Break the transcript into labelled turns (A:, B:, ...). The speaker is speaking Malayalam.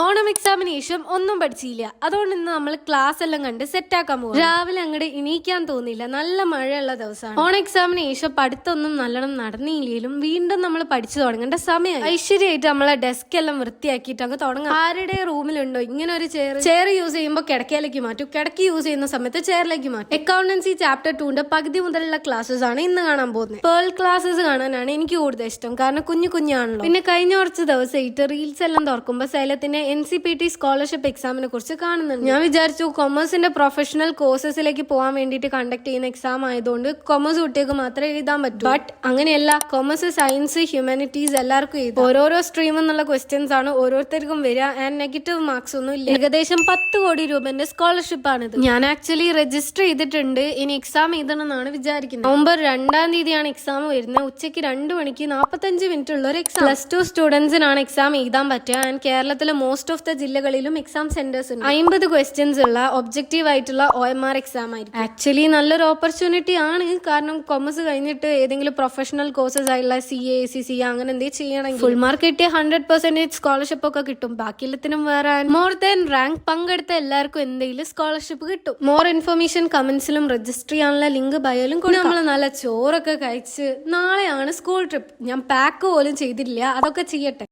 A: ഓണം എക്സാമിന് ശേഷം ഒന്നും പഠിച്ചില്ല. അതുകൊണ്ട് ഇന്ന് നമ്മൾ ക്ലാസ് എല്ലാം കണ്ട് സെറ്റ് ആക്കാൻ പോകും. രാവിലെ അങ്ങോട്ട് എണീക്കാൻ തോന്നില്ല, നല്ല മഴയുള്ള ദിവസമാണ്. ഓണം എക്സാമിന് ശേഷം പഠിത്തമൊന്നും നല്ലോണം നടന്നില്ലെങ്കിലും വീണ്ടും നമ്മൾ പഠിച്ചു തുടങ്ങേണ്ട സമയമായി. ഐശ്വര്യമായിട്ട് നമ്മളെ ഡെസ്ക് എല്ലാം വൃത്തിയാക്കിയിട്ട് അങ്ങ് തുടങ്ങാം. ആരുടെ റൂമിലുണ്ടോ ഇങ്ങനെ ഒരു ചെയർ യൂസ് ചെയ്യുമ്പോൾ കിടക്കയിലേക്ക് മാറ്റും, കിടക്കി യൂസ് ചെയ്യുന്ന സമയത്ത് ചെയറിലേക്ക് മാറ്റും. അക്കൗണ്ടൻസി ചാപ്റ്റർ 2 പകുതി മുതലുള്ള ക്ലാസ്സസ് ആണ് ഇന്ന് കാണാൻ പോകുന്നത്. പേൾ ക്ലാസ്സസ് കാണാനാണ് എനിക്ക് കൂടുതൽ ഇഷ്ടം, കാരണം കുഞ്ഞാണല്ലോ. പിന്നെ കഴിഞ്ഞ കുറച്ച് ദിവസമായിട്ട് റീൽസ് എല്ലാം തുറക്കുമ്പോൾ സൈലത്തിന്റെ NCPT സ്കോളർഷിപ്പ് എക്സാമിനെ കുറിച്ച് കാണുന്നുണ്ട്. ഞാൻ വിചാരിച്ചു കൊമേഴ്സിന്റെ പ്രൊഫഷണൽ കോഴ്സസിലേക്ക് പോകാൻ വേണ്ടിയിട്ട് കണ്ടക്ട് ചെയ്യുന്ന എക്സാം ആയതുകൊണ്ട് കൊമേഴ്സ് കുട്ടികൾക്ക് മാത്രമേ എഴുതാൻ പറ്റൂ. ബട്ട് അങ്ങനെയല്ല, കൊമേഴ്സ്, സയൻസ്, ഹ്യൂമാനിറ്റീസ് എല്ലാവർക്കും എഴുതാം. ഓരോരോ സ്ട്രീം എന്നുള്ള ക്വസ്റ്റ്യൻസ് ആണ് ഓരോരുത്തർക്കും വരിക. ആൻഡ് നെഗറ്റീവ് മാർക്സ് ഒന്നും ഇല്ല. ഏകദേശം 10 കോടി രൂപന്റെ സ്കോളർഷിപ്പ് ആണിത്. ഞാൻ ആക്ച്വലി രജിസ്റ്റർ ചെയ്തിട്ടുണ്ട്. ഇനി എക്സാം എഴുതണം എന്നാണ് വിചാരിക്കുന്നത്. നവംബർ 2-ാം തീയതിയാണ് എക്സാം വരുന്നത്. ഉച്ചയ്ക്ക് 2 മണിക്ക് 45 മിനിറ്റ് ഉള്ള ഒരു എക്സാം. +2 സ്റ്റുഡൻസിനാണ് എക്സാം എഴുതാൻ പറ്റുക. ആൻഡ് കേരളത്തിലെ മോസ്റ്റ് ഓഫ് ദ ജില്ലകളിലും എക്സാം സെന്റേഴ്സ് ഉണ്ട്. 50 ക്വസ്റ്റ്യൻസ് ഉള്ള ഒബ്ജക്റ്റീവ് ആയിട്ടുള്ള OMR എക്സാം ആയിരിക്കും. ആക്ച്വലി നല്ലൊരു ഓപ്പർച്യൂണിറ്റി ആണ്, കാരണം കൊമേഴ്സ് കഴിഞ്ഞിട്ട് ഏതെങ്കിലും പ്രൊഫഷണൽ കോഴ്സസ് ആയിട്ടുള്ള CA, ACC അങ്ങനെ എന്തെങ്കിലും ചെയ്യണമെങ്കിൽ ഫുൾ മാർക്ക് കിട്ടിയ 100% സ്കോളർഷിപ്പ് ഒക്കെ കിട്ടും. ബാക്കിയെല്ലാത്തിനും വേറെ മോർ ദാൻ റാങ്ക് പങ്കെടുത്ത എല്ലാവർക്കും എന്തെങ്കിലും സ്കോളർഷിപ്പ് കിട്ടും. മോർ ഇൻഫർമേഷൻ കമന്റ്സിലും രജിസ്റ്റർ ചെയ്യാനുള്ള ലിങ്ക് ബയോയിലും കൂടി. നമ്മൾ നല്ല ചോറൊക്കെ കഴിച്ച് നാളെയാണ് സ്കൂൾ ട്രിപ്പ്. ഞാൻ പാക്ക് പോലും ചെയ്തിട്ടില്ല, അതൊക്കെ ചെയ്യട്ടെ.